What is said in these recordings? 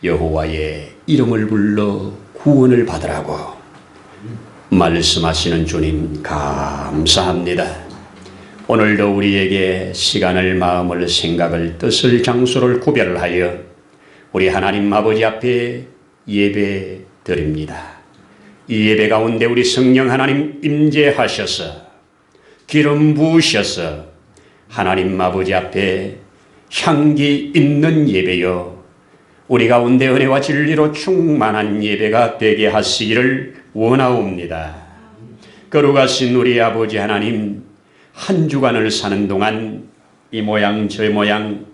여호와의 이름을 불러 구원을 받으라고 말씀하시는 주님 감사합니다. 오늘도 우리에게 시간을, 마음을, 생각을, 뜻을, 장소를 구별하여 우리 하나님 아버지 앞에 예배 드립니다. 이 예배 가운데 우리 성령 하나님 임재하셔서 기름 부으셔서 하나님 아버지 앞에 향기 있는 예배요, 우리 가운데 은혜와 진리로 충만한 예배가 되게 하시기를 원하옵니다. 거룩하신 우리 아버지 하나님, 한 주간을 사는 동안 이 모양 저 모양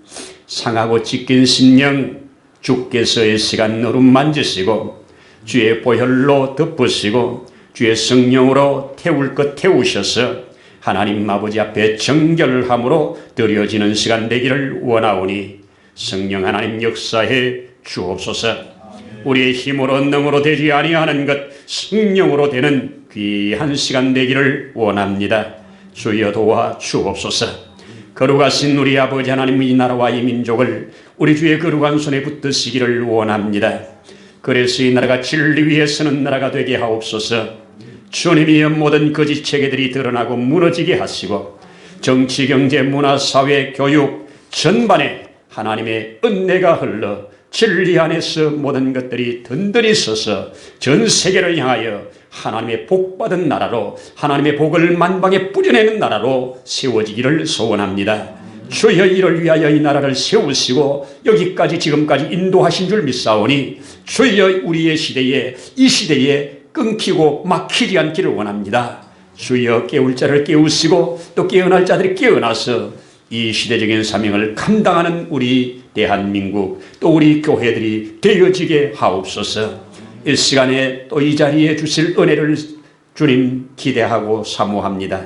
상하고 찢긴 심령 주께서의 시간 노름 만지시고 주의 보혈로 덮으시고 주의 성령으로 태울 것 태우셔서 하나님 아버지 앞에 정결함으로 드려지는 시간 되기를 원하오니 성령 하나님 역사해 주옵소서. 우리의 힘으로 능으로 되지 아니하는 것 성령으로 되는 귀한 시간 되기를 원합니다. 주여 도와 주옵소서. 거룩하신 우리 아버지 하나님, 이 나라와 이 민족을 우리 주의 거룩한 손에 붙드시기를 원합니다. 그래서 이 나라가 진리 위에 서는 나라가 되게 하옵소서. 주님이 모든 거짓 체계들이 드러나고 무너지게 하시고 정치, 경제, 문화, 사회, 교육 전반에 하나님의 은혜가 흘러 진리 안에서 모든 것들이 든든히 서서 전 세계를 향하여 하나님의 복받은 나라로, 하나님의 복을 만방에 뿌려내는 나라로 세워지기를 소원합니다. 주여, 이를 위하여 이 나라를 세우시고 여기까지 지금까지 인도하신 줄 믿사오니 주여, 우리의 시대에, 이 시대에 끊기고 막히지 않기를 원합니다. 주여, 깨울 자를 깨우시고 또 깨어날 자들이 깨어나서 이 시대적인 사명을 감당하는 우리 대한민국, 또 우리 교회들이 되어지게 하옵소서. 이 시간에 또 이 자리에 주실 은혜를 주님 기대하고 사모합니다.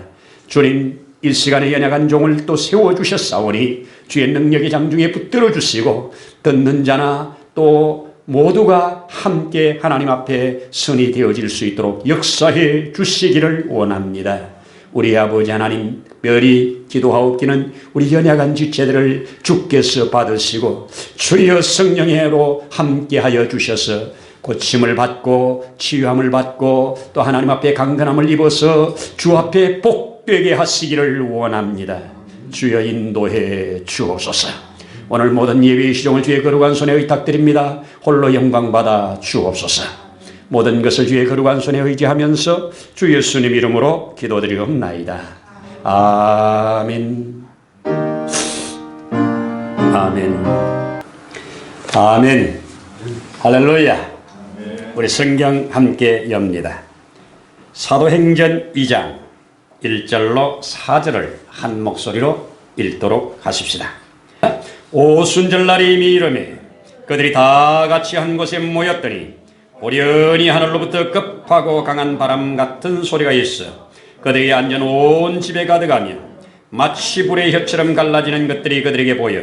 주님, 이 시간에 연약한 종을 또 세워주셨사오니 주의 능력의 장중에 붙들어 주시고 듣는 자나 또 모두가 함께 하나님 앞에 선이 되어질 수 있도록 역사해 주시기를 원합니다. 우리 아버지 하나님, 특별히 기도하옵기는 우리 연약한 지체들을 주께서 받으시고 주여 성령으로 함께하여 주셔서 고침을 받고 치유함을 받고 또 하나님 앞에 강건함을 입어서 주 앞에 복되게 하시기를 원합니다. 주여, 인도해 주옵소서. 오늘 모든 예배의 시종을 주의 거룩한 손에 의탁드립니다. 홀로 영광 받아 주옵소서. 모든 것을 주의 거룩한 손에 의지하면서 주 예수님 이름으로 기도드리옵나이다. 아멘. 아멘. 아멘. 할렐루야. 우리 성경 함께 엽니다. 사도행전 2장 1절로 4절을 한 목소리로 읽도록 하십시다. 오순절날이 이미 이르매 그들이 다 같이 한 곳에 모였더니 호련히 하늘로부터 급하고 강한 바람 같은 소리가 있어 그들이 앉은 온 집에 가득하며 마치 불의 혀처럼 갈라지는 것들이 그들에게 보여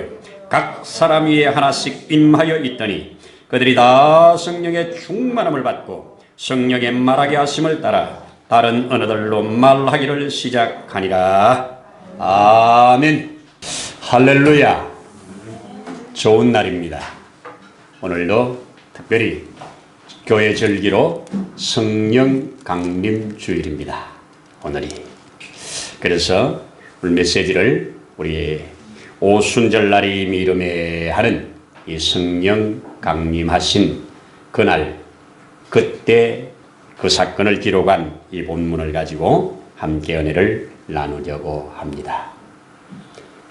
각 사람 위에 하나씩 임하여 있더니 그들이 다 성령의 충만함을 받고 성령의 말하게 하심을 따라 다른 언어들로 말하기를 시작하니라. 아멘. 할렐루야. 좋은 날입니다. 오늘도 특별히 교회 절기로 성령 강림 주일입니다. 오늘이. 그래서 오늘 메시지를 우리 오순절날이 이미 이르매 하는 이 성령 강림하신 그날, 그때 그 사건을 기록한 이 본문을 가지고 함께 은혜를 나누려고 합니다.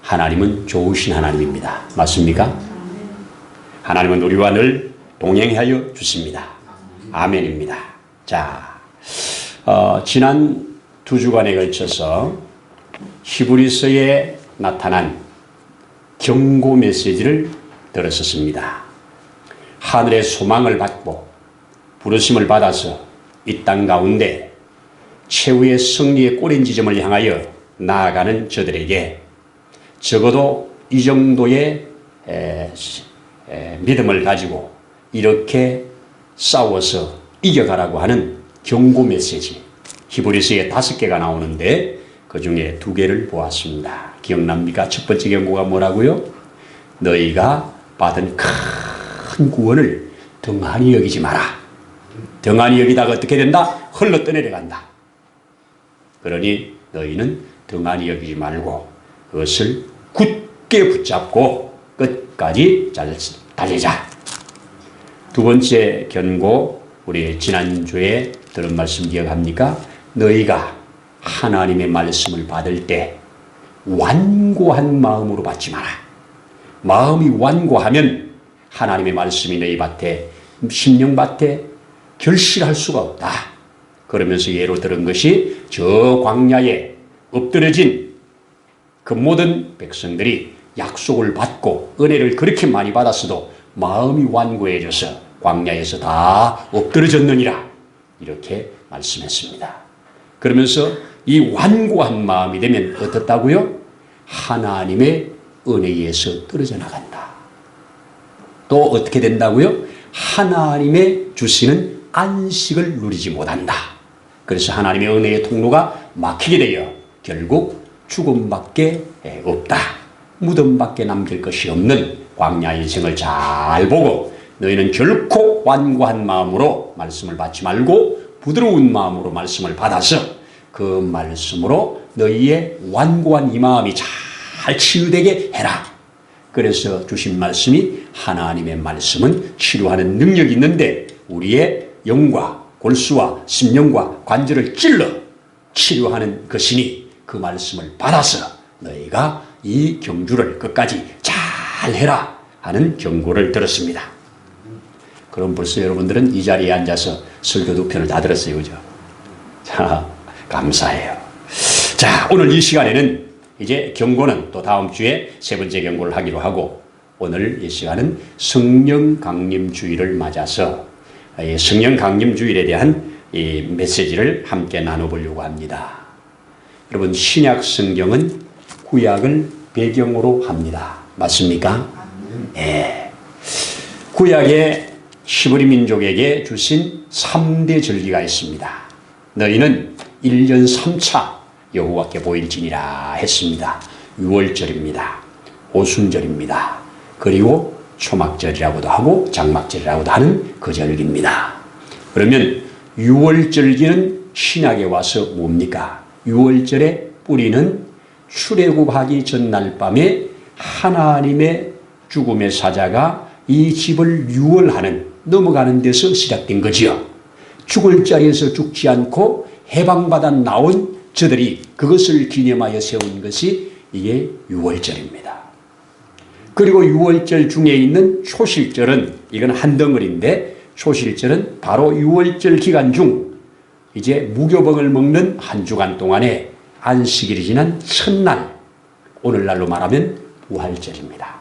하나님은 좋으신 하나님입니다. 맞습니까? 하나님은 우리와 늘 동행하여 주십니다. 아멘입니다. 자, 지난 2주간에 걸쳐서 히브리서에 나타난 경고 메시지를 들었었습니다. 하늘의 소망을 받고 부르심을 받아서 이 땅 가운데 최후의 승리의 꼬린지점을 향하여 나아가는 저들에게 적어도 이 정도의 믿음을 가지고 이렇게 싸워서 이겨가라고 하는 경고 메시지, 히브리서에 5개가 나오는데 그 중에 2개를 보았습니다. 기억납니까? 첫 번째 경고가 뭐라고요? 너희가 받은 큰 구원을 등한히 여기지 마라. 등한히 여기다가 어떻게 된다? 흘러 떠내려간다. 그러니 너희는 등한히 여기지 말고 그것을 굳게 붙잡고 끝까지 잘 달리자. 두 번째 견고, 우리 지난주에 들은 말씀 기억합니까? 너희가 하나님의 말씀을 받을 때 완고한 마음으로 받지 마라. 마음이 완고하면 하나님의 말씀이 너희 밭에, 심령밭에 결실할 수가 없다. 그러면서 예로 들은 것이 저 광야에 엎드려진 그 모든 백성들이 약속을 받고 은혜를 그렇게 많이 받았어도 마음이 완고해져서 광야에서 다 엎드려졌느니라. 이렇게 말씀했습니다. 그러면서 이 완고한 마음이 되면 어떻다고요? 하나님의 은혜에서 떨어져 나간다. 또 어떻게 된다고요? 하나님의 주시는 안식을 누리지 못한다. 그래서 하나님의 은혜의 통로가 막히게 되어 결국 죽음밖에 없다. 무덤밖에 남길 것이 없는 광야 인생을 잘 보고 너희는 결코 완고한 마음으로 말씀을 받지 말고 부드러운 마음으로 말씀을 받아서 그 말씀으로 너희의 완고한 이 마음이 잘 치유되게 해라. 그래서 주신 말씀이 하나님의 말씀은 치료하는 능력이 있는데 우리의 영과 골수와 심령과 관절을 찔러 치료하는 것이니 그 말씀을 받아서 너희가 이 경주를 끝까지 잘 해라 하는 경고를 들었습니다. 그럼 벌써 여러분들은 이 자리에 앉아서 설교 두 편을 다 들었어요. 그죠? 자, 감사해요. 자, 오늘 이 시간에는 이제 경고는 또 다음 주에 세 번째 경고를 하기로 하고 오늘 이 시간은 성령 강림 주일을 맞아서 성령 강림 주일에 대한 이 메시지를 함께 나눠보려고 합니다. 여러분, 신약 성경은 구약을 배경으로 합니다. 맞습니까? 네. 구약에 히브리 민족에게 주신 3대 절기가 있습니다. 너희는 1년 3차 여호와께 보일지니라 했습니다. 유월절입니다. 오순절입니다. 그리고 초막절이라고도 하고 장막절이라고도 하는 그 절기입니다. 그러면 유월절기는 신약에 와서 뭡니까? 유월절의 뿌리는 출애굽하기 전날 밤에 하나님의 죽음의 사자가 이 집을 유월하는, 넘어가는 데서 시작된 거지요. 죽을 자리에서 죽지 않고 해방받아 나온 저들이 그것을 기념하여 세운 것이 이게 유월절입니다. 그리고 유월절 중에 있는 초실절은 이건 한 덩어리인데 초실절은 바로 유월절 기간 중 이제 무교병을 먹는 한 주간 동안에 안식일이 지난 첫날, 오늘날로 말하면 부활절입니다.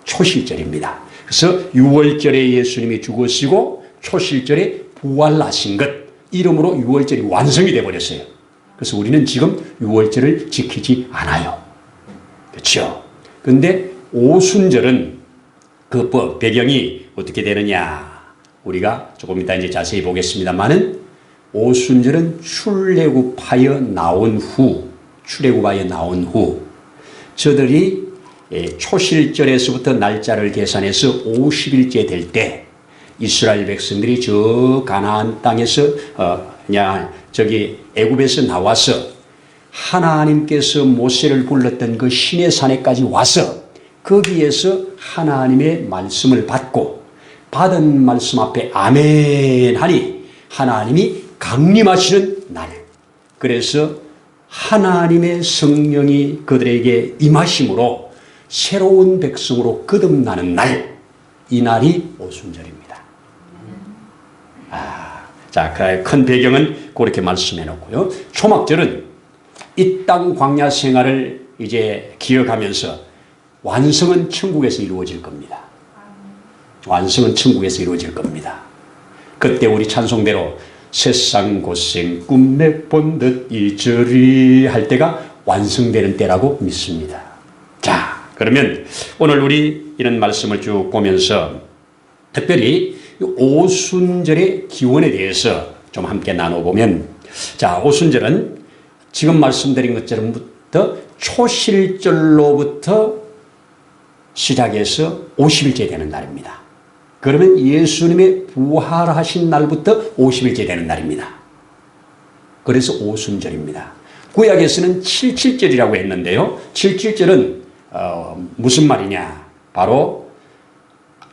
초실절입니다. 그래서 유월절에 예수님이 죽으시고 초실절에 부활하신 것, 이름으로 유월절이 완성이 되어버렸어요. 그래서 우리는 지금 유월절을 지키지 않아요. 그렇죠? 그런데 오순절은 그 배경이 어떻게 되느냐, 우리가 조금 이따 이제 자세히 보겠습니다만은 오순절은 출애굽하여 나온 후, 저들이 초실절에서부터 날짜를 계산해서 50일째 될 때 이스라엘 백성들이 저 가나안 땅에서 저기 애굽에서 나와서 하나님께서 모세를 불렀던 그 시내산에까지 와서 거기에서 하나님의 말씀을 받고 받은 말씀 앞에 아멘 하니 하나님이 강림하시는 날, 그래서 하나님의 성령이 그들에게 임하심으로 새로운 백성으로 거듭나는 날, 이 날이 오순절입니다. 자, 큰 배경은 그렇게 말씀해 놓고요. 초막절은 이 땅 광야 생활을 이제 기억하면서 완성은 천국에서 이루어질 겁니다. 완성은 천국에서 이루어질 겁니다. 그때 우리 찬송대로 세상 고생 꿈내 본 듯 이절이 할 때가 완성되는 때라고 믿습니다. 자, 그러면 오늘 우리 이런 말씀을 쭉 보면서 특별히 오순절의 기원에 대해서 좀 함께 나눠보면, 자, 오순절은 지금 말씀드린 것처럼부터 초실절로부터 시작해서 50일째 되는 날입니다. 그러면 예수님의 부활하신 날부터 50일째 되는 날입니다. 그래서 오순절입니다. 구약에서는 77절이라고 했는데요. 77절은 무슨 말이냐? 바로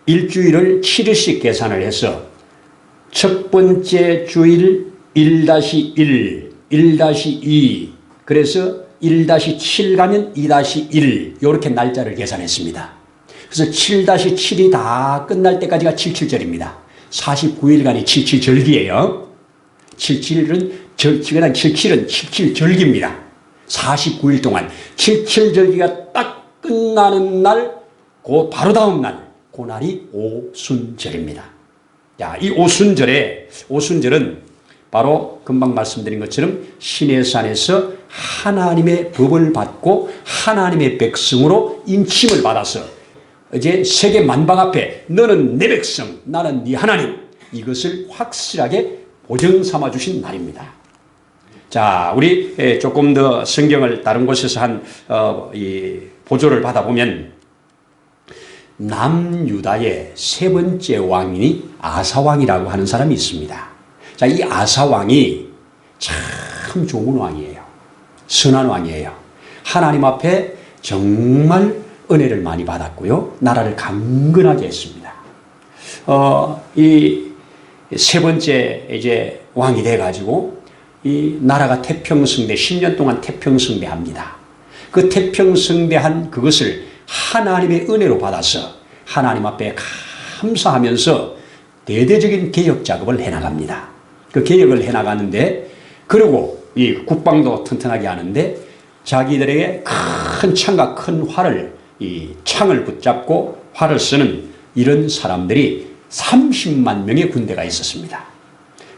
일주일을 7일씩 계산을 해서 첫 번째 주일 1-1, 1-2, 그래서 1-7 가면 2-1 이렇게 날짜를 계산했습니다. 그래서 7-7이 다 끝날 때까지가 77절입니다. 49일간이 77절기예요. 77은 77절기입니다. 49일 동안 77절기가 딱 끝나는 날, 그 바로 다음 날, 그 날이 오순절입니다. 자, 이 오순절은 바로 금방 말씀드린 것처럼 시내산에서 하나님의 법을 받고 하나님의 백성으로 인침을 받아서 이제 세계 만방 앞에 너는 내 백성, 나는 네 하나님, 이것을 확실하게 보정 삼아 주신 날입니다. 자, 우리 조금 더 성경을 다른 곳에서 이 보조를 받아보면 남유다의 세 번째 왕이 아사왕이라고 하는 사람이 있습니다. 자, 이 아사왕이 참 좋은 왕이에요. 선한 왕이에요. 하나님 앞에 정말 은혜를 많이 받았고요. 나라를 강건하게 했습니다. 이 세 번째 이제 왕이 돼가지고 이 나라가 태평성대 10년 동안 태평성대합니다. 그 태평성대한 그것을 하나님의 은혜로 받아서 하나님 앞에 감사하면서 대대적인 개혁 작업을 해나갑니다. 그 개혁을 해나가는데, 그리고 이 국방도 튼튼하게 하는데 자기들에게 큰 창과 큰 활을, 이 창을 붙잡고 활을 쓰는 이런 사람들이 30만 명의 군대가 있었습니다.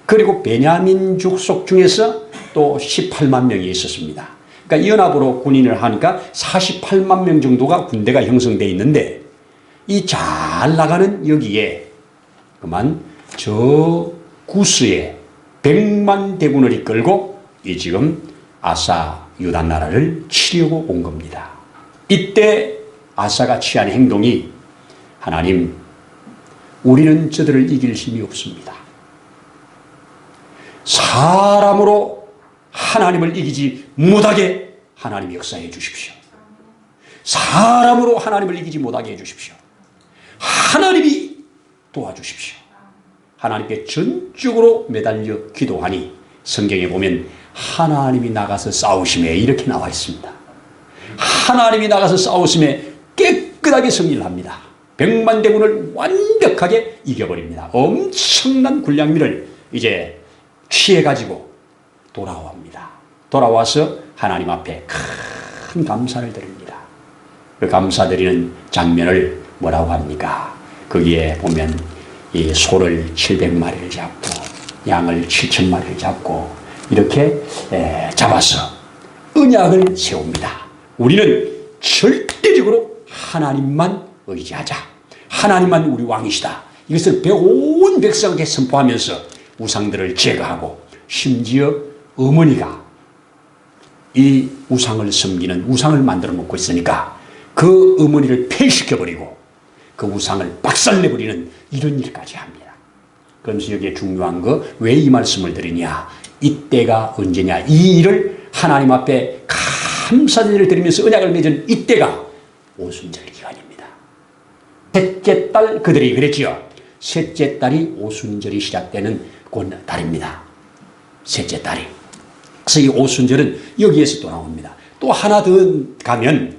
그리고 베냐민 족속 중에서 또 18만 명이 있었습니다. 그러니까 연합으로 군인을 하니까 48만 명 정도가 군대가 형성되어 있는데, 이 잘 나가는 여기에 그만 저 구스에 100만 대군을 이끌고 이 지금 아사 유다 나라를 치려고 온 겁니다. 이때 아사가 취한 행동이, 하나님, 우리는 저들을 이길 힘이 없습니다. 사람으로 하나님을 이기지 못하게 하나님 역사해 주십시오. 사람으로 하나님을 이기지 못하게 해 주십시오. 하나님이 도와주십시오. 하나님께 전적으로 매달려 기도하니 성경에 보면 하나님이 나가서 싸우심에 이렇게 나와 있습니다. 하나님이 나가서 싸우심에 깨끗하게 승리를 합니다. 100만 대군을 완벽하게 이겨버립니다. 엄청난 군량미를 이제 취해가지고 돌아옵니다. 돌아와서 하나님 앞에 큰 감사를 드립니다. 그 감사드리는 장면을 뭐라고 합니까? 거기에 보면 이 소를 700마리를 잡고 양을 7,000마리를 잡고 이렇게 잡아서 언약을 세웁니다. 우리는 절대적으로 하나님만 의지하자. 하나님만 우리 왕이시다. 이것을 온 백성에게 선포하면서 우상들을 제거하고, 심지어 어머니가 이 우상을 섬기는 우상을 만들어 놓고 있으니까 그 어머니를 폐시켜버리고 그 우상을 박살내버리는 이런 일까지 합니다. 그러면서 여기에 중요한 거, 왜 이 말씀을 드리냐, 이때가 언제냐, 이 일을 하나님 앞에 감사를 드리면서 언약을 맺은 이때가 오순절 기간입니다. 셋째 달, 그들이 그랬지요. 셋째 달이 오순절이 시작되는 그 달입니다. 셋째 달이. 그래서 이 오순절은 여기에서 또 나옵니다. 또 하나 더 가면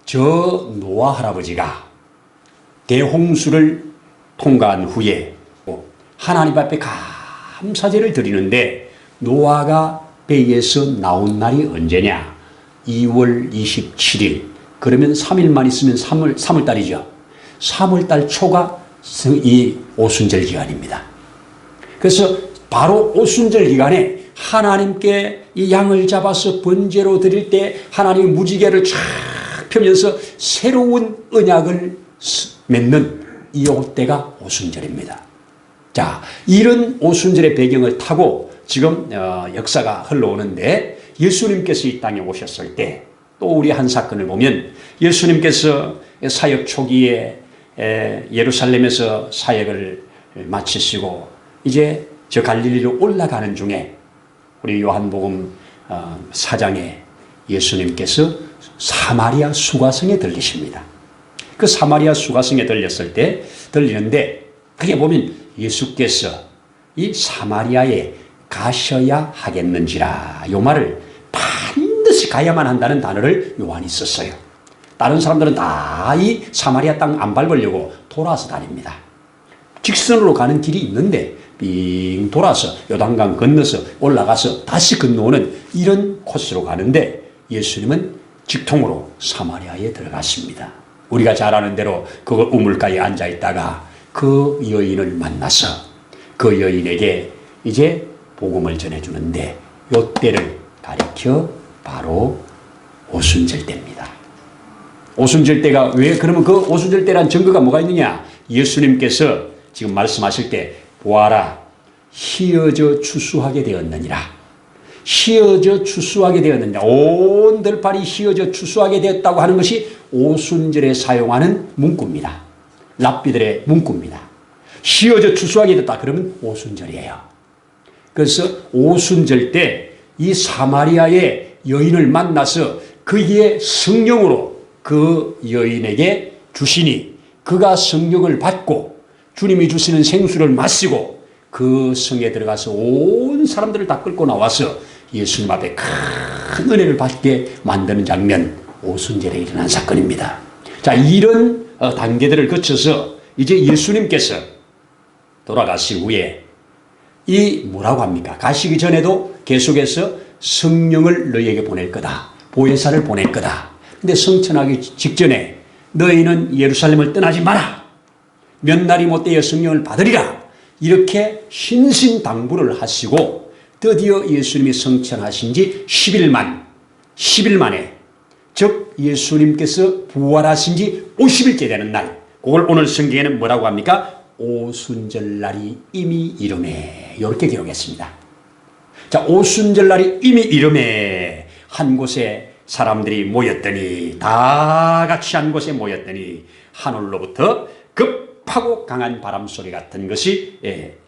저 노아 할아버지가 대홍수를 통과한 후에 하나님 앞에 감사제를 드리는데, 노아가 배에서 나온 날이 언제냐? 2월 27일. 그러면 3일만 있으면 3월달이죠. 3월달 초가 이 오순절 기간입니다. 그래서 바로 오순절 기간에 하나님께 이 양을 잡아서 번제로 드릴 때 하나님이 무지개를 쫙 펴면서 새로운 언약을 맺는 이때가 오순절입니다. 자, 이런 오순절의 배경을 타고 지금 역사가 흘러오는데, 예수님께서 이 땅에 오셨을 때 또 우리 한 사건을 보면, 예수님께서 사역 초기에 예루살렘에서 사역을 마치시고 이제 저 갈릴리로 올라가는 중에 우리 요한복음 4장에 예수님께서 사마리아 수가성에 들리십니다. 그 사마리아 수가성에 들리는데 그게 보면 예수께서 이 사마리아에 가셔야 하겠는지라 요 말을 반드시 가야만 한다는 단어를 요한이 썼어요. 다른 사람들은 다 이 사마리아 땅 안 밟으려고 돌아서 다닙니다. 직선으로 가는 길이 있는데 빙 돌아서 요단강 건너서 올라가서 다시 건너오는 이런 코스로 가는데 예수님은 직통으로 사마리아에 들어갔습니다. 우리가 잘 아는 대로 그 우물가에 앉아 있다가 그 여인을 만나서 그 여인에게 이제 복음을 전해주는데 요 때를 가리켜 바로 오순절 때입니다. 오순절 때가 왜 그러면 그 오순절 때란 증거가 뭐가 있느냐? 예수님께서 지금 말씀하실 때 보아라 휘어져 추수하게 되었느니라. 휘어져 추수하게 되었느니라. 온 들판이 휘어져 추수하게 되었다고 하는 것이 오순절에 사용하는 문구입니다. 랍비들의 문구입니다. 휘어져 추수하게 됐다 그러면 오순절이에요. 그래서 오순절 때 이 사마리아의 여인을 만나서 그의 성령으로 그 여인에게 주시니 그가 성령을 받고 주님이 주시는 생수를 마시고 그 성에 들어가서 온 사람들을 다 끌고 나와서 예수님 앞에 큰 은혜를 받게 만드는 장면, 오순절에 일어난 사건입니다. 자, 이런 단계들을 거쳐서 이제 예수님께서 돌아가신 후에 이 뭐라고 합니까? 가시기 전에도 계속해서 성령을 너희에게 보낼 거다. 보혜사를 보낼 거다. 근데 성천하기 직전에 너희는 예루살렘을 떠나지 마라. 몇 날이 못되어 성령을 받으리라. 이렇게 신신당부를 하시고 드디어 예수님이 성천하신 지 10일 만에 즉 예수님께서 부활하신 지 50일째 되는 날 그걸 오늘 성경에는 뭐라고 합니까? 오순절날이 이미 이르매 이렇게 기록했습니다. 자, 오순절날이 이미 이르매 한 곳에 사람들이 모였더니 다 같이 한 곳에 모였더니 하늘로부터 급하고 강한 바람소리 같은 것이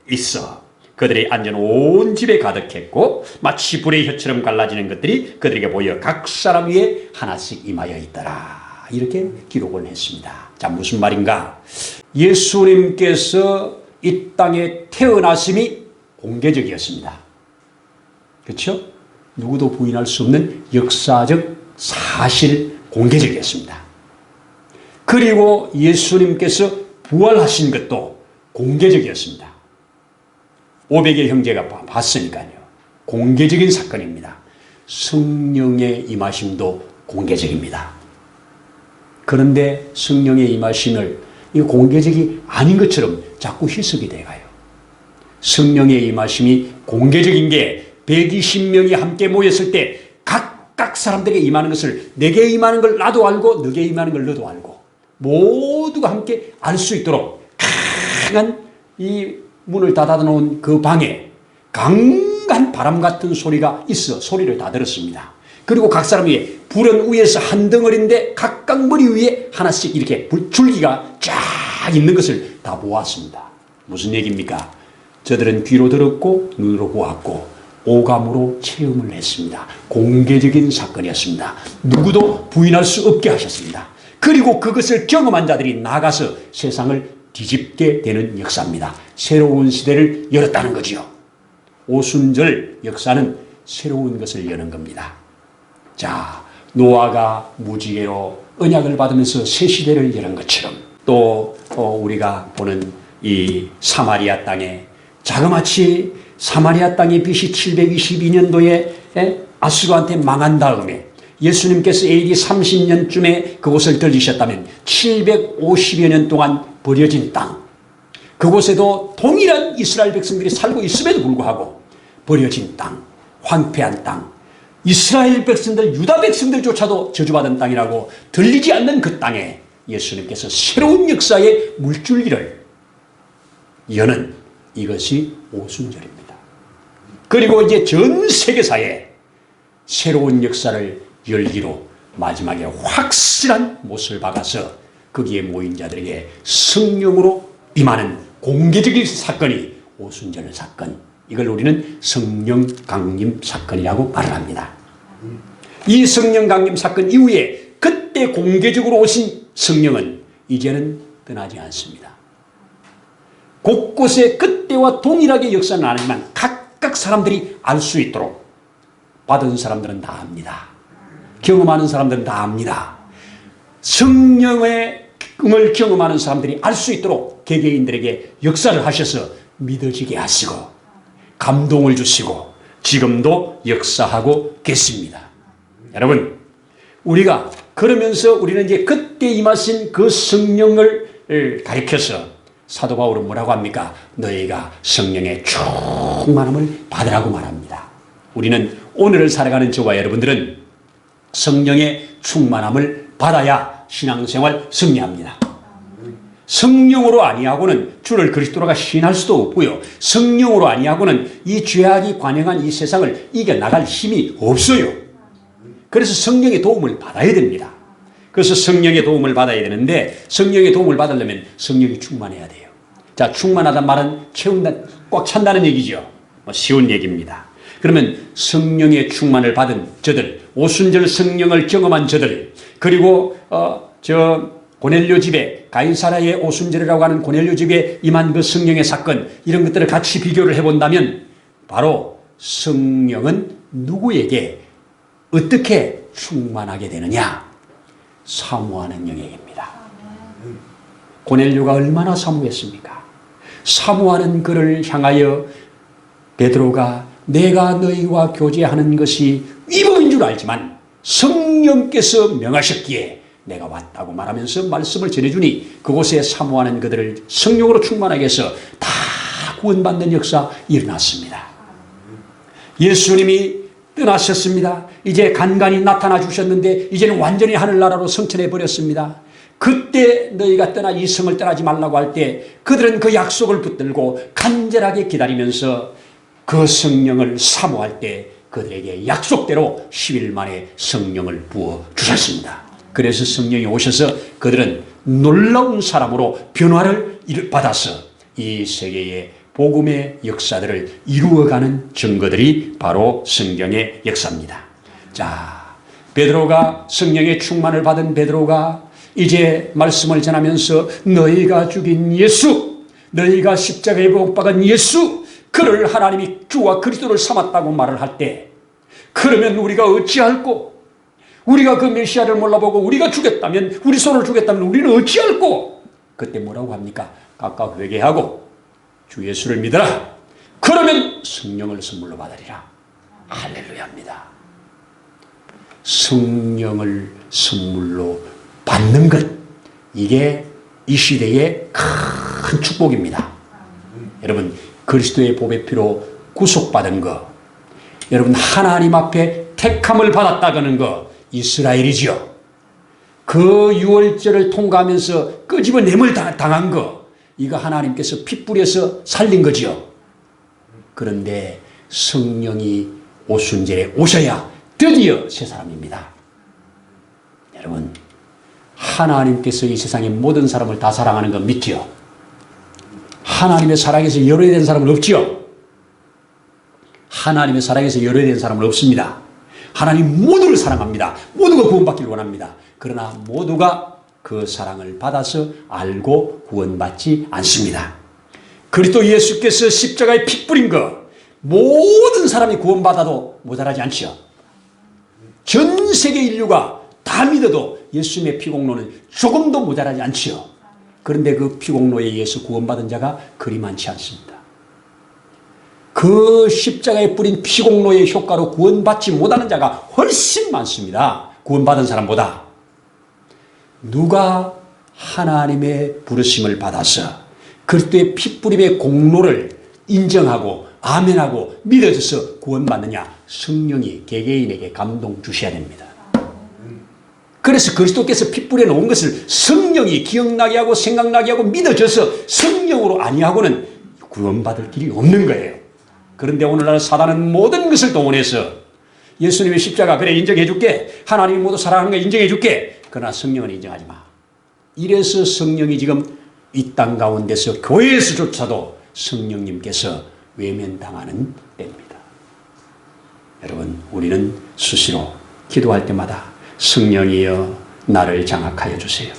있어 그들이 앉은 온 집에 가득했고 마치 불의 혀처럼 갈라지는 것들이 그들에게 보여 각 사람 위에 하나씩 임하여 있더라. 이렇게 기록을 했습니다. 자, 무슨 말인가? 예수님께서 이 땅에 태어나심이 공개적이었습니다. 그렇죠? 누구도 부인할 수 없는 역사적 사실 공개적이었습니다. 그리고 예수님께서 부활하신 것도 공개적이었습니다. 500의 형제가 봤으니까요. 공개적인 사건입니다. 성령의 임하심도 공개적입니다. 그런데 성령의 임하심을 이 공개적이 아닌 것처럼 자꾸 희석이 돼가요. 성령의 임하심이 공개적인 게 120명이 함께 모였을 때 각각 사람들에게 임하는 것을 내게 임하는 걸 나도 알고 너게 임하는 걸 너도 알고 모두가 함께 알 수 있도록 강한 이 문을 닫아놓은 그 방에 강한 바람 같은 소리가 있어 소리를 다 들었습니다. 그리고 각 사람 위에 불은 위에서 한 덩어리인데 각각 머리 위에 하나씩 이렇게 줄기가 쫙 있는 것을 다 보았습니다. 무슨 얘기입니까? 저들은 귀로 들었고 눈으로 보았고 오감으로 체험을 했습니다. 공개적인 사건이었습니다. 누구도 부인할 수 없게 하셨습니다. 그리고 그것을 경험한 자들이 나가서 세상을 뒤집게 되는 역사입니다. 새로운 시대를 열었다는 거지요. 오순절 역사는 새로운 것을 여는 겁니다. 자, 노아가 무지개로 언약을 받으면서 새 시대를 여는 것처럼 또 우리가 보는 이 사마리아 땅에 자그마치 사마리아 땅의 BC 722년도에 아수르한테 망한 다음에 예수님께서 AD 30년쯤에 그곳을 들리셨다면 750여 년 동안 버려진 땅 그곳에도 동일한 이스라엘 백성들이 살고 있음에도 불구하고 버려진 땅, 황폐한 땅 이스라엘 백성들, 유다 백성들조차도 저주받은 땅이라고 들리지 않는 그 땅에 예수님께서 새로운 역사의 물줄기를 여는 이것이 오순절입니다. 그리고 이제 전 세계사에 새로운 역사를 열기로 마지막에 확실한 못을 박아서 거기에 모인 자들에게 성령으로 임하는 공개적인 사건이 오순절 사건, 이걸 우리는 성령 강림 사건이라고 말을 합니다. 이 성령 강림 사건 이후에 그때 공개적으로 오신 성령은 이제는 떠나지 않습니다. 곳곳에 그때와 동일하게 역사는 안 하지만 각각 사람들이 알 수 있도록 받은 사람들은 다 압니다. 경험하는 사람들은 다 압니다. 성령의 음을 경험하는 사람들이 알 수 있도록 개개인들에게 역사를 하셔서 믿어지게 하시고 감동을 주시고 지금도 역사하고 계십니다. 여러분, 우리가 그러면서 우리는 이제 그때 임하신 그 성령을 가리켜서 사도 바울은 뭐라고 합니까? 너희가 성령의 충만함을 받으라고 말합니다. 우리는 오늘을 살아가는 저와 여러분들은 성령의 충만함을 받아야 신앙생활 승리합니다. 성령으로 아니하고는 주를 그리스도로가 시인할 수도 없고요. 성령으로 아니하고는 이 죄악이 관영한 이 세상을 이겨나갈 힘이 없어요. 그래서 성령의 도움을 받아야 됩니다. 그래서 성령의 도움을 받아야 되는데 성령의 도움을 받으려면 성령이 충만해야 돼요. 자, 충만하단 말은 채운다, 꽉 찬다는 얘기죠. 쉬운 얘기입니다. 그러면 성령의 충만을 받은 저들, 오순절 성령을 경험한 저들, 그리고 고넬료 집에 가인사라의 오순절이라고 하는 고넬료 집에 임한 그 성령의 사건, 이런 것들을 같이 비교를 해본다면 바로 성령은 누구에게 어떻게 충만하게 되느냐? 사모하는 영역입니다. 고넬료가 얼마나 사모했습니까? 사모하는 그를 향하여 베드로가 내가 너희와 교제하는 것이 위법인 줄 알지만 성령께서 명하셨기에 내가 왔다고 말하면서 말씀을 전해주니 그곳에 사모하는 그들을 성령으로 충만하게 해서 다 구원받는 역사 일어났습니다. 예수님이 떠나셨습니다. 이제 간간히 나타나 주셨는데 이제는 완전히 하늘나라로 성천해 버렸습니다. 그때 너희가 떠나 이 성을 떠나지 말라고 할 때 그들은 그 약속을 붙들고 간절하게 기다리면서 그 성령을 사모할 때 그들에게 약속대로 10일 만에 성령을 부어 주셨습니다. 그래서 성령이 오셔서 그들은 놀라운 사람으로 변화를 받아서 이 세계의 복음의 역사들을 이루어가는 증거들이 바로 성경의 역사입니다. 자, 베드로가 성령의 충만을 받은 베드로가 이제 말씀을 전하면서 너희가 죽인 예수, 너희가 십자가에 못 박은 예수, 그를 하나님이 주와 그리스도를 삼았다고 말을 할 때 그러면 우리가 어찌할꼬? 우리가 그 메시아를 몰라보고 우리가 죽였다면, 우리 손을 죽였다면 우리는 어찌할꼬? 그때 뭐라고 합니까? 각각 회개하고 주 예수를 믿어라. 그러면 성령을 선물로 받으리라. 할렐루야입니다. 성령을 선물로 받는 것, 이게 이 시대의 큰 축복입니다. 여러분, 그리스도의 보배 피로 구속받은 거, 여러분 하나님 앞에 택함을 받았다는 거, 이스라엘이지요. 그 유월절을 통과하면서 끄집어냄을 당한 거, 이거 하나님께서 피 뿌려서 살린 거지요. 그런데 성령이 오순절에 오셔야 드디어 새 사람입니다. 여러분, 하나님께서 이 세상의 모든 사람을 다 사랑하는 거 믿지요? 하나님의 사랑에서 열어야 사람은 없지요? 하나님의 사랑에서 열어야 사람은 없습니다. 하나님 모두를 사랑합니다. 모두가 구원받기를 원합니다. 그러나 모두가 그 사랑을 받아서 알고 구원받지 않습니다. 그리스도 예수께서 십자가에 피 뿌린 거 모든 사람이 구원받아도 모자라지 않지요. 전 세계 인류가 다 믿어도 예수님의 피공로는 조금도 모자라지 않지요. 그런데 그 피공로에 의해서 구원받은 자가 그리 많지 않습니다. 그 십자가에 뿌린 피공로의 효과로 구원받지 못하는 자가 훨씬 많습니다. 구원받은 사람보다. 누가 하나님의 부르심을 받아서 그리스도의 피뿌림의 공로를 인정하고 아멘하고 믿어져서 구원받느냐? 성령이 개개인에게 감동 주셔야 됩니다. 그래서 그리스도께서 피 뿌려 놓은 것을 성령이 기억나게 하고 생각나게 하고 믿어져서 성령으로 아니하고는 구원받을 길이 없는 거예요. 그런데 오늘날 사단은 모든 것을 동원해서 예수님의 십자가 그래 인정해 줄게, 하나님이 모두 사랑하는 거 인정해 줄게, 그러나 성령은 인정하지 마. 이래서 성령이 지금 이 땅 가운데서 교회에서조차도 성령님께서 외면당하는 때입니다. 여러분, 우리는 수시로 기도할 때마다 성령이여 나를 장악하여 주세요.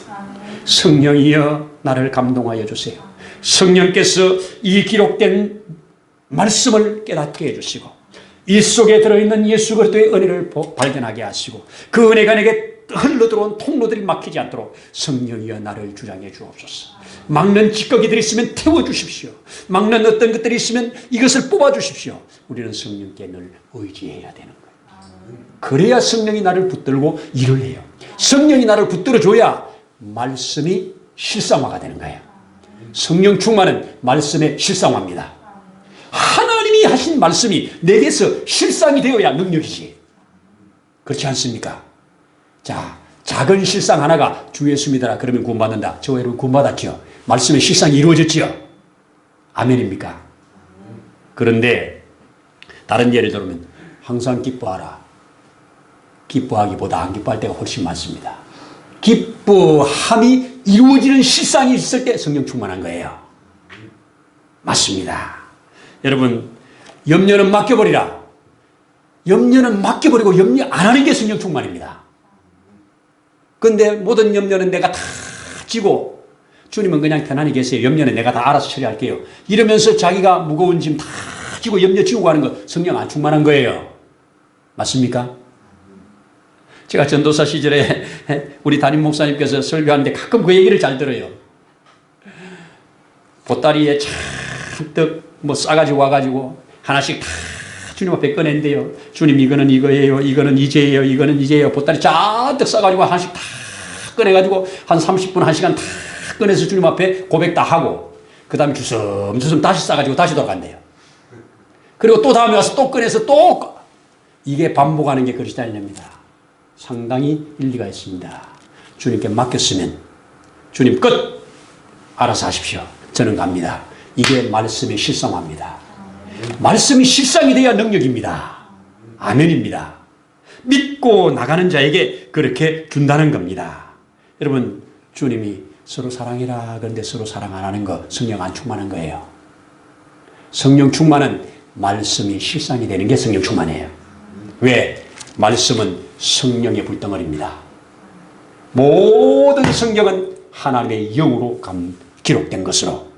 성령이여 나를 감동하여 주세요. 성령께서 이 기록된 말씀을 깨닫게 해주시고 이 속에 들어있는 예수 그리스도의 은혜를 발견하게 하시고 그 은혜가 내게 흘러들어온 통로들이 막히지 않도록 성령이여 나를 주장해 주옵소서. 막는 찌꺼기들이 있으면 태워주십시오. 막는 어떤 것들이 있으면 이것을 뽑아주십시오. 우리는 성령께 늘 의지해야 되는 거예요. 그래야 성령이 나를 붙들고 일을 해요. 성령이 나를 붙들어줘야 말씀이 실상화가 되는 거예요. 성령 충만은 말씀의 실상화입니다. 하나님이 하신 말씀이 내게서 실상이 되어야 능력이지. 그렇지 않습니까? 자, 작은 실상 하나가 주 예수 믿어라 그러면 구원받는다. 저 여러분 구원받았죠? 말씀의 실상이 이루어졌죠? 아멘입니까? 그런데 다른 예를 들면 항상 기뻐하라. 기뻐하기보다 안 기뻐할 때가 훨씬 많습니다. 기뻐함이 이루어지는 실상이 있을 때 성령 충만한 거예요. 맞습니다. 여러분, 염려는 맡겨버리라. 염려는 맡겨버리고 염려 안 하는 게 성령 충만입니다. 그런데 모든 염려는 내가 다 지고 주님은 그냥 편안히 계세요. 염려는 내가 다 알아서 처리할게요. 이러면서 자기가 무거운 짐 다 지고 염려 지우고 하는 거 성령 안 충만한 거예요. 맞습니까? 제가 전도사 시절에 우리 담임 목사님께서 설교하는데 가끔 그 얘기를 잘 들어요. 보따리에 잔뜩 뭐 싸가지고 와가지고 하나씩 다 주님 앞에 꺼낸대요. 주님 이거는 이거예요. 이거는 이제예요. 이거는 이제예요. 보따리 잔뜩 싸가지고 하나씩 다 꺼내가지고 한 30분, 1시간 다 꺼내서 주님 앞에 고백 다 하고 그 다음에 주섬주섬 다시 싸가지고 다시 돌아간대요. 그리고 또 다음에 와서 또 꺼내서 또 이게 반복하는 게 그리스도인입니다. 상당히 일리가 있습니다. 주님께 맡겼으면 주님 끝! 알아서 하십시오. 저는 갑니다. 이게 말씀의 실상화입니다. 말씀이 실상이 돼야 능력입니다. 아멘입니다. 믿고 나가는 자에게 그렇게 준다는 겁니다. 여러분, 주님이 서로 사랑해라 그런데 서로 사랑 안 하는 거 성령 안 충만한 거예요. 성령 충만은 말씀이 실상이 되는 게 성령 충만이에요. 왜? 말씀은 성령의 불덩어리입니다. 모든 성경은 하나님의 영으로 기록된 것으로.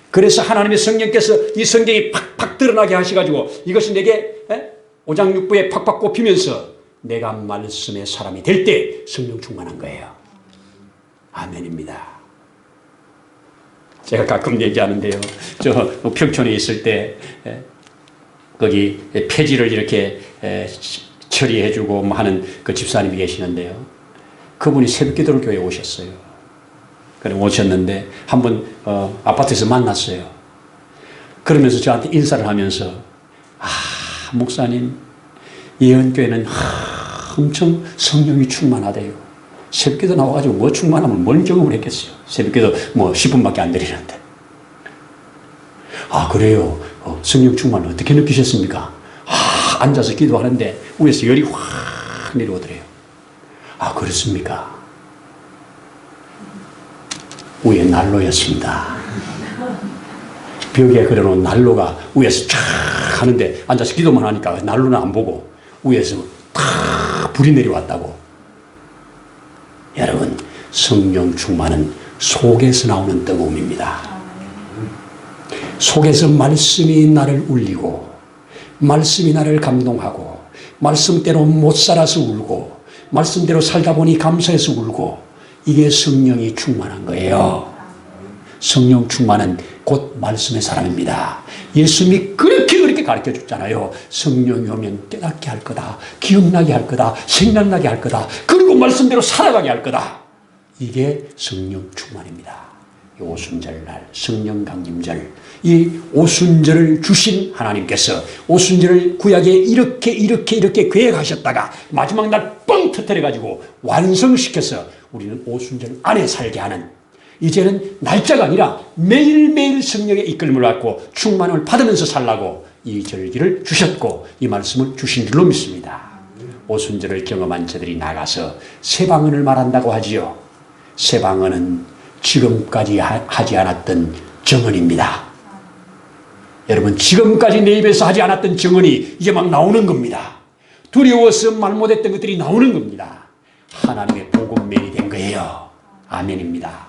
그래서 하나님의 성령께서 이 성경이 팍팍 드러나게 하셔가지고 이것이 내게 오장육부에 팍팍 꼽히면서 내가 말씀의 사람이 될 때 성령 충만한 거예요. 아멘입니다. 제가 가끔 얘기하는데요. 저 평촌에 있을 때 거기 폐지를 이렇게 처리해주고 하는 그 집사님이 계시는데요. 그분이 새벽기도를 교회에 오셨어요. 그래 오셨는데 한번 아파트에서 만났어요. 그러면서 저한테 인사를 하면서 목사님 예언교회는 엄청 성령이 충만하대요. 새벽기도 나와가지고 뭐 충만하면 뭔 경험을 했겠어요. 새벽기도 뭐 10분밖에 안 드리는데. 그래요. 성령 충만을 어떻게 느끼셨습니까? 앉아서 기도하는데 위에서 열이 확 내려오더래요. 그렇습니까? 위에 난로였습니다. 벽에 그려놓은 난로가 위에서 쫙 하는데 앉아서 기도만 하니까 난로는 안 보고 위에서 탁 불이 내려왔다고. 여러분, 성령 충만은 속에서 나오는 뜨거움입니다. 속에서 말씀이 나를 울리고 말씀이 나를 감동하고 말씀대로 못 살아서 울고 말씀대로 살다 보니 감사해서 울고 이게 성령이 충만한 거예요. 성령 충만은 곧 말씀의 사람입니다. 예수님이 그렇게 가르쳐 줬잖아요. 성령이 오면 깨닫게 할 거다. 기억나게 할 거다. 생각나게 할 거다. 그리고 말씀대로 살아가게 할 거다. 이게 성령 충만입니다. 오순절날 성령 강림절, 이 오순절을 주신 하나님께서 오순절을 구약에 이렇게 계획하셨다가 마지막 날 뻥 터뜨려가지고 완성시켜서 우리는 오순절 안에 살게 하는, 이제는 날짜가 아니라 매일매일 성령의 이끌림을 받고 충만함을 받으면서 살라고 이 절기를 주셨고 이 말씀을 주신 줄로 믿습니다. 오순절을 경험한 자들이 나가서 새 방언을 말한다고 하지요. 새 방언은 지금까지 하지 않았던 정언입니다. 여러분, 지금까지 내 입에서 하지 않았던 정언이 이제 막 나오는 겁니다. 두려워서 말 못했던 것들이 나오는 겁니다. 하나님의 복음맨이 된 거예요. 아멘입니다.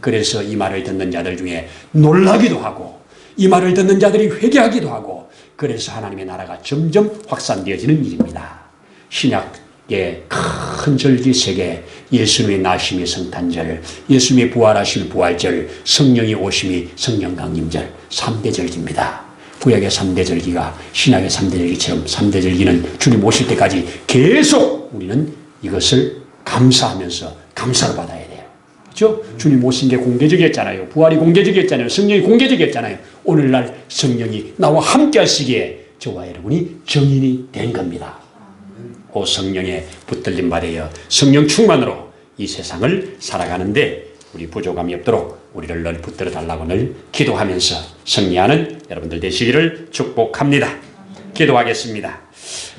그래서 이 말을 듣는 자들 중에 놀라기도 하고, 이 말을 듣는 자들이 회개하기도 하고, 그래서 하나님의 나라가 점점 확산되어지는 일입니다. 신약의 큰 절기 세계, 예수님의 나심의 성탄절, 예수님의 부활하신 부활절, 성령이 오심이 성령 강림절, 3대 절기입니다. 구약의 3대 절기가 신약의 3대 절기처럼 3대 절기는 주님 오실 때까지 계속 우리는 이것을 감사하면서 감사를 받아야 돼요. 그렇죠? 주님 오신 게 공개적이었잖아요. 부활이 공개적이었잖아요. 성령이 공개적이었잖아요. 오늘날 성령이 나와 함께 하시기에 저와 여러분이 증인이 된 겁니다. 오 성령에 붙들림 받아요. 성령 충만으로 이 세상을 살아가는데 우리 부족함이 없도록 우리를 늘 붙들어 달라고 늘 기도하면서 승리하는 여러분들 되시기를 축복합니다. 기도하겠습니다.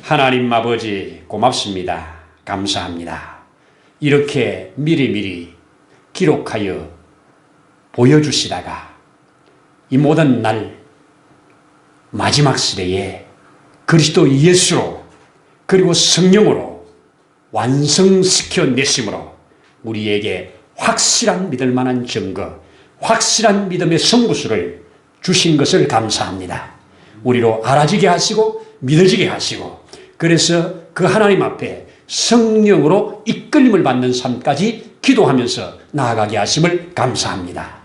하나님 아버지 고맙습니다. 감사합니다. 이렇게 미리미리 기록하여 보여주시다가 이 모든 날 마지막 시대에 그리스도 예수로 그리고 성령으로 완성시켜 내심으로 우리에게 확실한 믿을 만한 증거, 확실한 믿음의 성부수를 주신 것을 감사합니다. 우리로 알아지게 하시고 믿어지게 하시고, 그래서 그 하나님 앞에 성령으로 이끌림을 받는 삶까지 기도하면서 나아가게 하심을 감사합니다.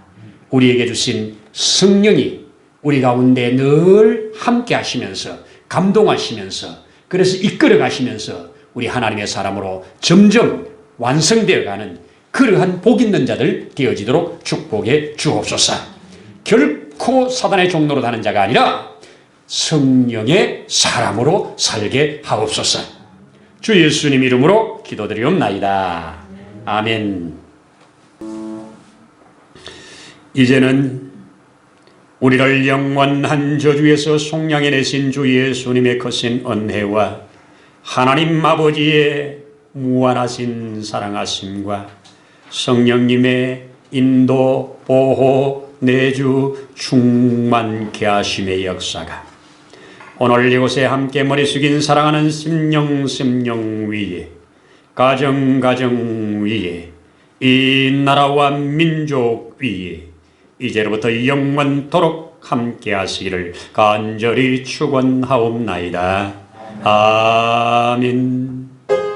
우리에게 주신 성령이 우리 가운데 늘 함께 하시면서 감동하시면서, 그래서 이끌어 가시면서 우리 하나님의 사람으로 점점 완성되어 가는 그러한 복 있는 자들 되어지도록 축복해 주옵소서. 결코 사단의 종로로 다는 자가 아니라 성령의 사람으로 살게 하옵소서. 주 예수님 이름으로 기도드리옵나이다. 아멘. 이제는 우리를 영원한 저주에서 속량해내신 주 예수님의 거신 은혜와 하나님 아버지의 무한하신 사랑하심과 성령님의 인도, 보호, 내주, 충만케 하심의 역사가 오늘 이곳에 함께 머리 숙인 사랑하는 심령 위에, 가정 위에, 이 나라와 민족 위에 이제로부터 영원토록 함께 하시기를 간절히 축원하옵나이다. 아멘.